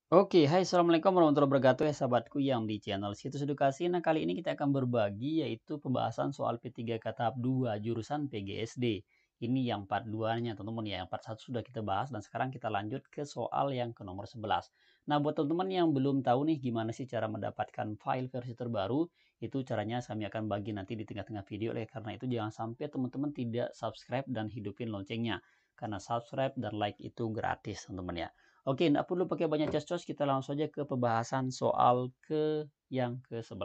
Oke, hai assalamualaikum warahmatullahi wabarakatuh ya sahabatku yang di channel Situs Edukasi. Nah kali ini kita akan berbagi yaitu pembahasan soal P3K tahap 2 jurusan PGSD. Ini yang part 2-nya teman-teman ya, yang part 1 sudah kita bahas dan sekarang kita lanjut ke soal yang ke nomor 11. Nah buat teman-teman yang belum tahu nih gimana sih cara mendapatkan file versi terbaru, itu caranya kami akan bagi nanti di tengah-tengah video. Oleh karena itu jangan sampai teman-teman tidak subscribe dan hidupin loncengnya. Karena subscribe dan like itu gratis teman-teman ya. Oke, nggak perlu pakai banyak cos-cos, kita langsung saja ke pembahasan soal yang ke-11.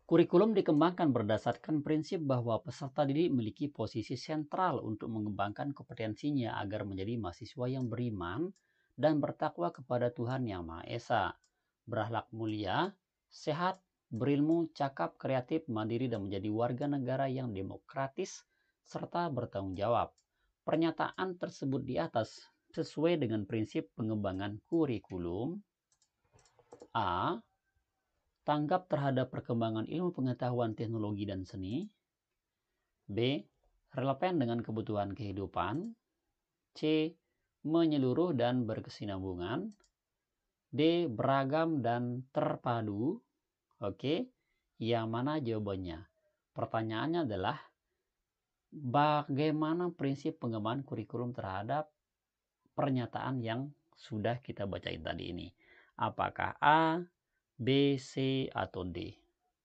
Kurikulum dikembangkan berdasarkan prinsip bahwa peserta didik memiliki posisi sentral untuk mengembangkan kompetensinya agar menjadi mahasiswa yang beriman dan bertakwa kepada Tuhan Yang Maha Esa, berakhlak mulia, sehat, berilmu, cakap, kreatif, mandiri, dan menjadi warga negara yang demokratis serta bertanggung jawab. Pernyataan tersebut di atas sesuai dengan prinsip pengembangan kurikulum. A. Tanggap terhadap perkembangan ilmu pengetahuan, teknologi, dan seni. B. Relevan dengan kebutuhan kehidupan. C. Menyeluruh dan berkesinambungan. D. Beragam dan terpadu. Oke, yang mana jawabannya? Pertanyaannya adalah bagaimana prinsip pengembangan kurikulum terhadap pernyataan yang sudah kita bacain tadi ini. Apakah A, B, C, atau D?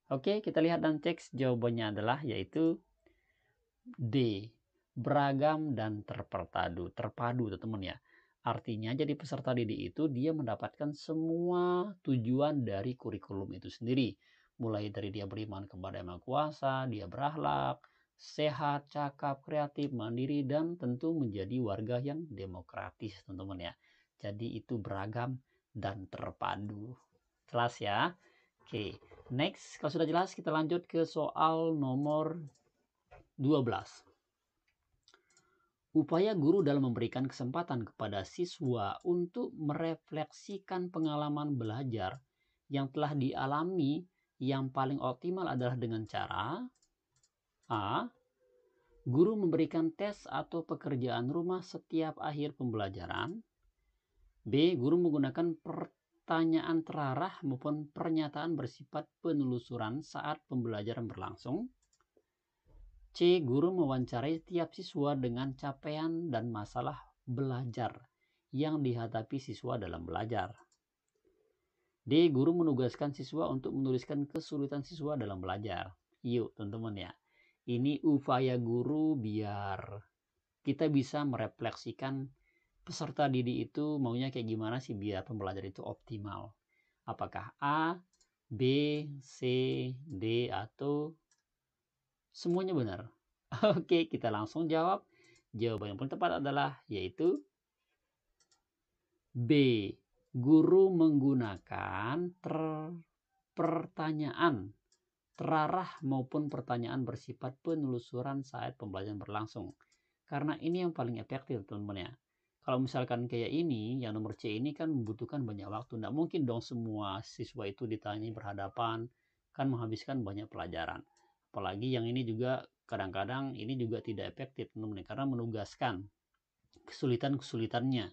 Oke, kita lihat dan teks jawabannya adalah yaitu D. Beragam dan terpadu, teman-teman ya. Artinya jadi peserta didik itu dia mendapatkan semua tujuan dari kurikulum itu sendiri. Mulai dari dia beriman kepada Yang Maha Kuasa, dia berakhlak, sehat, cakap, kreatif, mandiri, dan tentu menjadi warga yang demokratis teman-teman ya. Jadi itu beragam dan terpadu. Jelas ya? Oke, next. Kalau sudah jelas kita lanjut ke soal nomor 12. Upaya guru dalam memberikan kesempatan kepada siswa untuk merefleksikan pengalaman belajar yang telah dialami yang paling optimal adalah dengan cara A. Guru memberikan tes atau pekerjaan rumah setiap akhir pembelajaran. B. Guru menggunakan pertanyaan terarah maupun pernyataan bersifat penelusuran saat pembelajaran berlangsung. C. Guru mewawancarai tiap siswa dengan capaian dan masalah belajar yang dihadapi siswa dalam belajar. D. Guru menugaskan siswa untuk menuliskan kesulitan siswa dalam belajar. Yuk teman-teman ya, ini upaya guru biar kita bisa merefleksikan peserta didik itu maunya kayak gimana sih biar pembelajaran itu optimal. Apakah A, B, C, D, atau semuanya benar? Oke, kita langsung jawab. Jawaban yang paling tepat adalah yaitu B. Guru menggunakan pertanyaan terarah maupun pertanyaan bersifat penelusuran saat pembelajaran berlangsung. Karena ini yang paling efektif teman-teman ya. Kalau misalkan kayak ini, yang nomor C ini kan membutuhkan banyak waktu. Nggak mungkin dong semua siswa itu ditanya berhadapan, kan menghabiskan banyak pelajaran. Apalagi yang ini juga kadang-kadang ini juga tidak efektif teman-teman ya, karena menugaskan kesulitan-kesulitannya.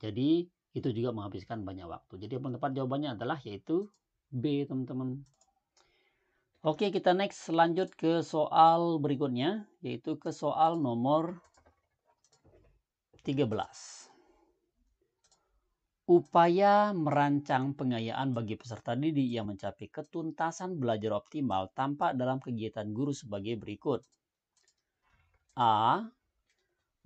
Jadi itu juga menghabiskan banyak waktu. Jadi yang tepat jawabannya adalah yaitu B teman-teman. Oke, kita next lanjut ke soal berikutnya, yaitu ke soal nomor 13. Upaya merancang pengayaan bagi peserta didik yang mencapai ketuntasan belajar optimal tampak dalam kegiatan guru sebagai berikut. A.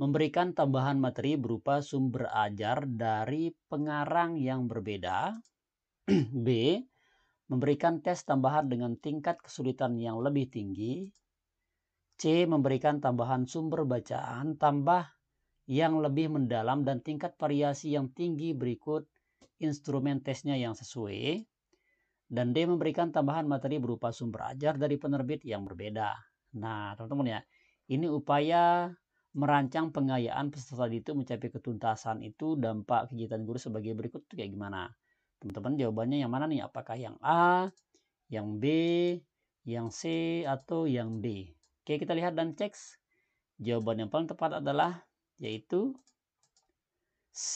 Memberikan tambahan materi berupa sumber ajar dari pengarang yang berbeda. B. Memberikan tes tambahan dengan tingkat kesulitan yang lebih tinggi. C. Memberikan tambahan sumber bacaan tambah yang lebih mendalam dan tingkat variasi yang tinggi berikut instrumen tesnya yang sesuai. Dan D. Memberikan tambahan materi berupa sumber ajar dari penerbit yang berbeda. Nah teman-teman ya, ini upaya merancang pengayaan peserta didik itu mencapai ketuntasan itu dampak kegiatan guru sebagai berikut itu kayak gimana? Teman-teman jawabannya yang mana nih? Apakah yang A, yang B, yang C, atau yang D? Oke, kita lihat dan cek. Jawaban yang paling tepat adalah yaitu C.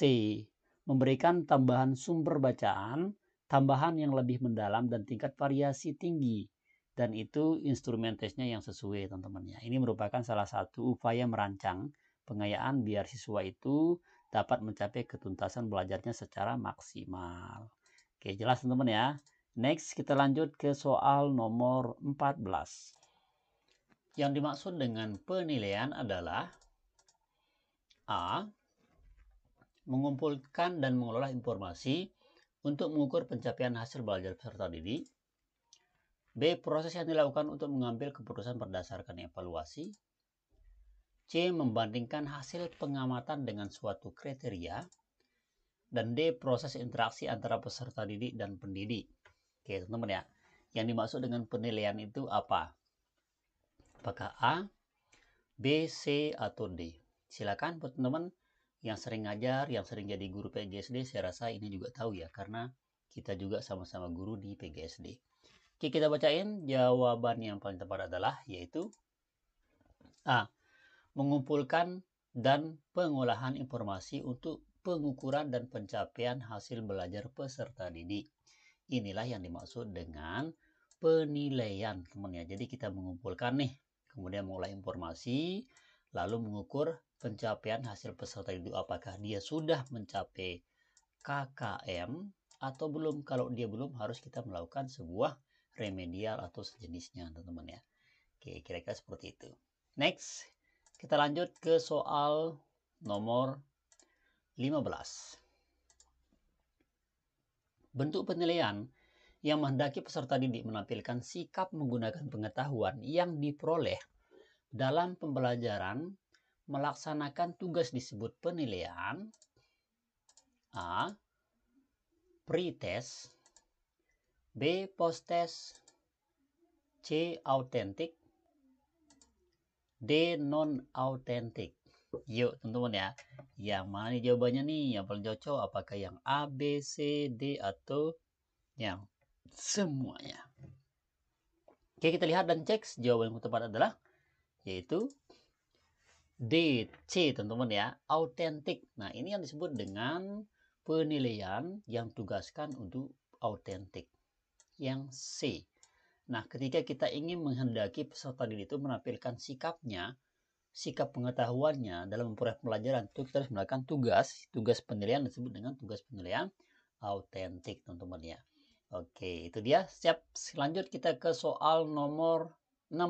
memberikan tambahan sumber bacaan, tambahan yang lebih mendalam dan tingkat variasi tinggi. Dan itu instrumen tesnya yang sesuai teman-teman ya. Ini merupakan salah satu upaya merancang pengayaan biar siswa itu dapat mencapai ketuntasan belajarnya secara maksimal. Oke, jelas teman-teman ya. Next, kita lanjut ke soal nomor 14. Yang dimaksud dengan penilaian adalah A. Mengumpulkan dan mengelola informasi untuk mengukur pencapaian hasil belajar peserta didik. B. Proses yang dilakukan untuk mengambil keputusan berdasarkan evaluasi. C. Membandingkan hasil pengamatan dengan suatu kriteria. Dan D. Proses interaksi antara peserta didik dan pendidik. Oke teman-teman ya. Yang dimaksud dengan penilaian itu apa? Apakah A, B, C, atau D? Silakan buat teman-teman yang sering ngajar, yang sering jadi guru PGSD, saya rasa ini juga tahu ya, karena kita juga sama-sama guru di PGSD. Oke, kita bacain jawaban yang paling tepat adalah yaitu A. Mengumpulkan dan pengolahan informasi untuk pengukuran dan pencapaian hasil belajar peserta didik. Inilah yang dimaksud dengan penilaian, teman ya. Jadi kita mengumpulkan nih, kemudian mengolah informasi, lalu mengukur pencapaian hasil peserta didik, apakah dia sudah mencapai KKM atau belum. Kalau dia belum, harus kita melakukan sebuah remedial atau sejenisnya teman-teman ya. Oke, kira-kira seperti itu. Next, kita lanjut ke soal nomor 15. Bentuk penilaian yang menghendaki peserta didik menampilkan sikap menggunakan pengetahuan yang diperoleh dalam pembelajaran melaksanakan tugas disebut penilaian. A. Pre-test. B. Post-test. C. Autentik. D. Non-autentik. Yuk teman-teman ya. Yang mana nih jawabannya nih? Yang paling cocok apakah yang A, B, C, D atau yang semuanya? Oke, kita lihat dan cek. Jawaban yang tepat adalah yaitu D, C teman-teman ya. Autentik. Nah ini yang disebut dengan penilaian yang tugaskan untuk autentik. Yang C. Nah, ketika kita ingin menghendaki peserta didik itu menampilkan sikapnya, sikap pengetahuannya dalam memperoleh pelajaran, itu kita harus melakukan tugas penilaian disebut dengan tugas penilaian autentik, teman-teman ya. Oke, itu dia. Siap, lanjut kita ke soal nomor 16.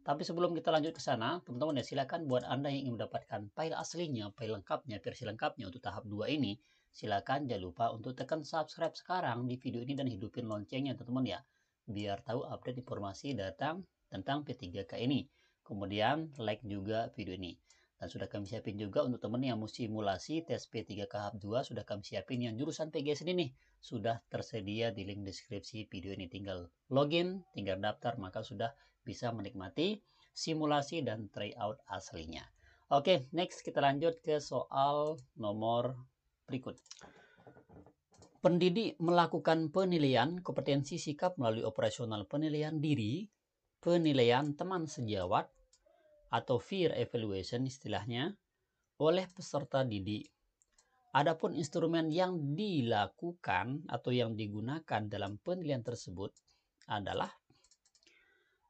Tapi sebelum kita lanjut ke sana, teman-teman ya, silakan buat Anda yang ingin mendapatkan file aslinya, file lengkapnya, versi lengkapnya untuk tahap 2 ini, silakan jangan lupa untuk tekan subscribe sekarang di video ini dan hidupin loncengnya, teman-teman ya, biar tahu update informasi datang tentang P3K ini. Kemudian like juga video ini. Dan sudah kami siapin juga untuk teman yang mau simulasi tes P3K tahap 2, sudah kami siapin yang jurusan PGSD nih. Sudah tersedia di link deskripsi video ini. Tinggal login, tinggal daftar, maka sudah bisa menikmati simulasi dan tryout aslinya. Oke, next kita lanjut ke soal nomor berikut. Pendidik melakukan penilaian kompetensi sikap melalui operasional penilaian diri, penilaian teman sejawat, atau peer evaluation istilahnya, oleh peserta didik. Adapun instrumen yang dilakukan atau yang digunakan dalam penilaian tersebut adalah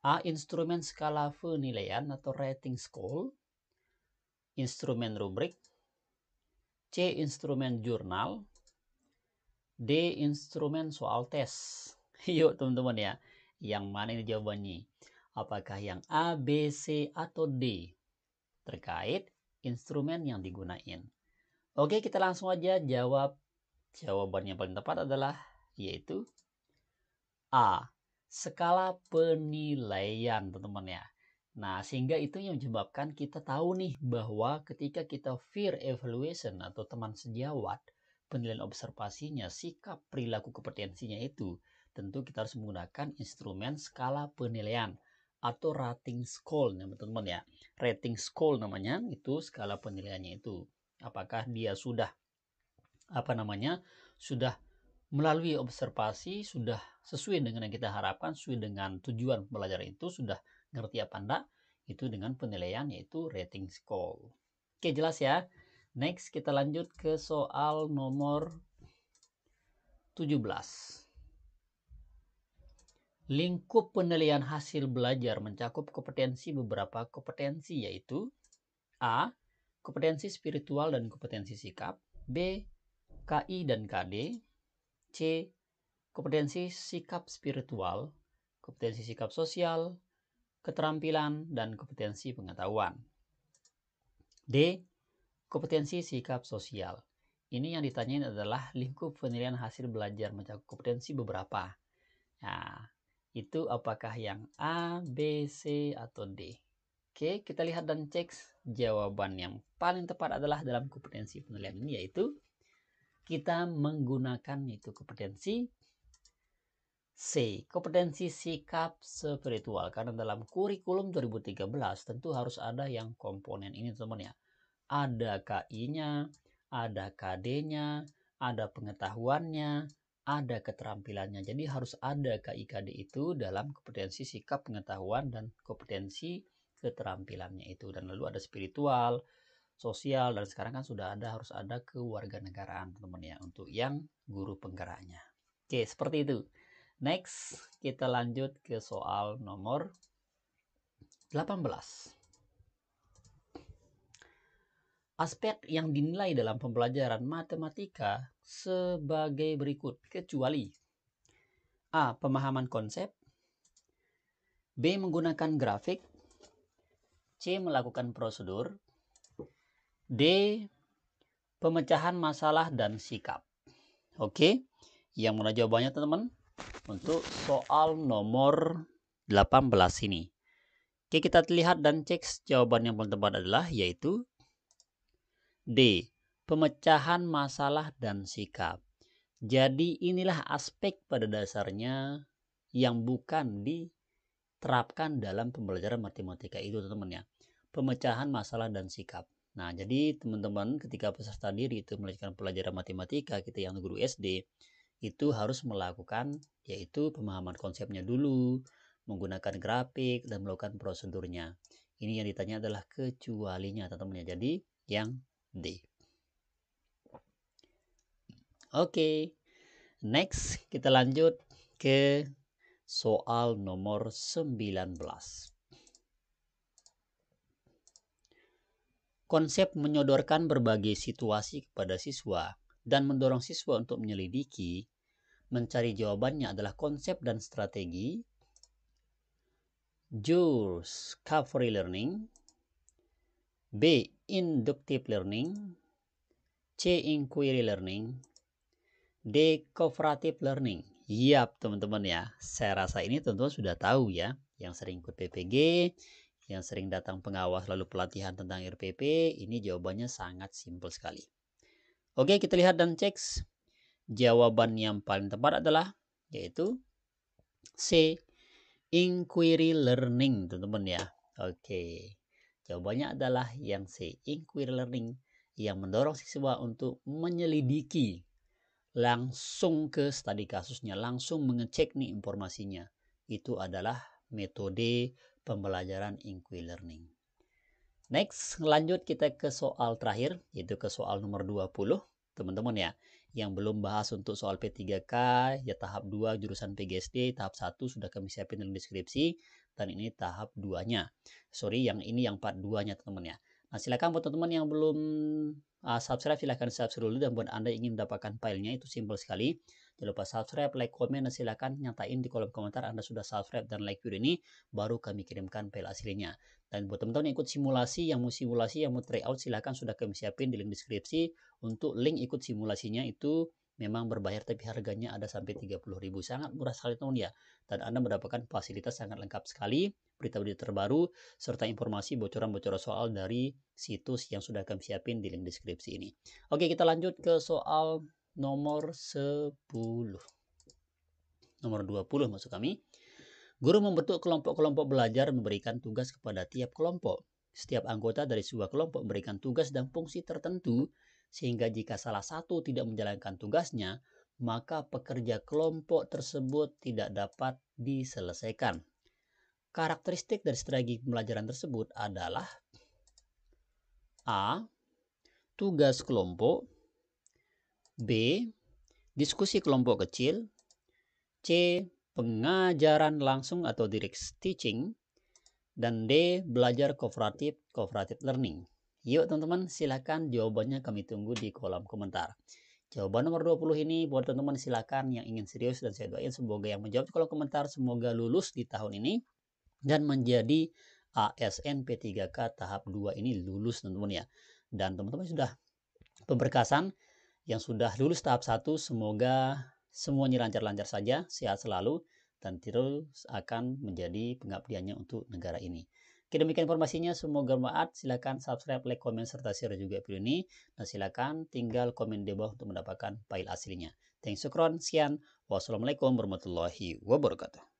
A. Instrumen skala penilaian atau rating scale, instrumen rubrik, C. Instrumen jurnal, D. Instrumen soal tes. Yuk teman-teman ya, yang mana ini jawabannya? Apakah yang A, B, C, atau D? Terkait instrumen yang digunakan. Oke, kita langsung aja jawab. Jawaban yang paling tepat adalah yaitu A. Skala penilaian, teman-teman ya. Nah, sehingga itu yang menyebabkan kita tahu nih bahwa ketika kita peer evaluation atau teman sejawat, penilaian observasinya, sikap perilaku kompetensinya itu, tentu kita harus menggunakan instrumen skala penilaian atau rating scale, teman-teman ya. Rating scale namanya, itu skala penilaiannya itu. Apakah dia sudah sudah melalui observasi, sudah sesuai dengan yang kita harapkan, sesuai dengan tujuan pembelajaran itu, sudah ngerti apa enggak, itu dengan penilaian yaitu rating scale. Oke, jelas ya. Next, kita lanjut ke soal nomor 17. Lingkup penilaian hasil belajar mencakup kompetensi beberapa kompetensi, yaitu A. Kompetensi spiritual dan kompetensi sikap. B. KI dan KD. C. Kompetensi sikap spiritual, kompetensi sikap sosial, keterampilan, dan kompetensi pengetahuan. D. Kompetensi sikap sosial. Ini yang ditanyain adalah lingkup penilaian hasil belajar mencakup kompetensi beberapa. Nah, itu apakah yang A, B, C, atau D? Oke, kita lihat dan cek jawaban yang paling tepat adalah dalam kompetensi penilaian ini, yaitu kita menggunakan itu kompetensi C, kompetensi sikap spiritual. Karena dalam kurikulum 2013 tentu harus ada yang komponen ini teman-teman ya. Ada KI-nya, ada KD-nya, ada pengetahuannya, ada keterampilannya. Jadi harus ada KI-KD itu dalam kompetensi sikap, pengetahuan, dan kompetensi keterampilannya itu. Dan lalu ada spiritual, sosial, dan sekarang kan sudah ada, harus ada kewarganegaraan teman-teman ya, untuk yang guru penggeraknya. Oke, seperti itu. Next, kita lanjut ke soal nomor 18. Aspek yang dinilai dalam pembelajaran matematika sebagai berikut, kecuali A. Pemahaman konsep, B. Menggunakan grafik, C. Melakukan prosedur, D. Pemecahan masalah dan sikap. Oke, yang mana jawabannya teman-teman untuk soal nomor 18 ini? Oke, kita lihat dan cek jawaban yang paling tepat adalah yaitu D. Pemecahan masalah dan sikap. Jadi inilah aspek pada dasarnya yang bukan diterapkan dalam pembelajaran matematika itu teman-teman ya. Pemecahan masalah dan sikap. Nah, jadi teman-teman ketika peserta diri itu melanjutkan pelajaran matematika, kita yang guru SD itu harus melakukan yaitu pemahaman konsepnya dulu, menggunakan grafik, dan melakukan prosedurnya. Ini yang ditanya adalah kecualinya teman-teman ya. Jadi yang D. Oke, next kita lanjut ke soal nomor 19. Konsep menyodorkan berbagai situasi kepada siswa dan mendorong siswa untuk menyelidiki, mencari jawabannya adalah konsep dan strategi. Discovery learning. B. Inductive learning. C. Inquiry learning. D. Cooperative learning. Yap teman-teman ya, saya rasa ini teman-teman sudah tahu ya, yang sering ikut PPG, yang sering datang pengawas lalu pelatihan tentang RPP, ini jawabannya sangat simpel sekali. Oke, kita lihat dan cek jawaban yang paling tepat adalah yaitu C. Inquiry learning teman-teman ya. Oke, jawabannya adalah yang C. Inquiry learning, yang mendorong siswa untuk menyelidiki, langsung ke studi kasusnya, langsung mengecek nih informasinya. Itu adalah metode pembelajaran inquiry learning. Next, lanjut kita ke soal terakhir, yaitu ke soal nomor 20. Teman-teman ya, yang belum bahas untuk soal P3K, ya tahap 2 jurusan PGSD, tahap 1 sudah kami siapin dalam deskripsi, dan ini tahap 2-nya. Sorry, yang ini yang part 2-nya teman-teman ya. Nah, silakan buat teman-teman yang belum subscribe, silahkan subscribe dulu, dan buat Anda ingin mendapatkan filenya itu simple sekali. Jangan lupa subscribe, like, komen, dan silahkan nyatain di kolom komentar Anda sudah subscribe dan like video ini, baru kami kirimkan file aslinya. Dan buat teman-teman yang ikut simulasi, yang mau tryout, silahkan sudah kami siapin di link deskripsi. Untuk link ikut simulasinya itu memang berbayar, tapi harganya ada sampai 30.000, sangat murah sekali teman ya. Dan Anda mendapatkan fasilitas sangat lengkap sekali, berita-berita terbaru, serta informasi bocoran-bocoran soal dari situs yang sudah kami siapin di link deskripsi ini. Oke, kita lanjut ke soal nomor 10. Nomor 20 maksud kami. Guru membentuk kelompok-kelompok belajar, memberikan tugas kepada tiap kelompok. Setiap anggota dari sebuah kelompok memberikan tugas dan fungsi tertentu, sehingga jika salah satu tidak menjalankan tugasnya, maka pekerja kelompok tersebut tidak dapat diselesaikan. Karakteristik dari strategi pembelajaran tersebut adalah A. tugas kelompok, B. diskusi kelompok kecil, C. pengajaran langsung atau direct teaching, dan D. belajar cooperative learning. Yuk teman-teman, silakan jawabannya kami tunggu di kolom komentar. Jawaban nomor 20 ini buat teman-teman silakan yang ingin serius, dan saya doain semoga yang menjawab di kolom komentar semoga lulus di tahun ini dan menjadi ASN P3K tahap 2 ini lulus teman-teman ya. Dan teman-teman sudah pemberkasan yang sudah lulus tahap 1 semoga semuanya lancar-lancar saja, sehat selalu, dan terus akan menjadi pengabdiannya untuk negara ini. Oke, demikian informasinya, semoga bermanfaat. Silakan subscribe, like, komen, serta share juga video ini. Dan silakan tinggal komen di bawah untuk mendapatkan file aslinya. Thanks, syukron, sekian. Wassalamualaikum warahmatullahi wabarakatuh.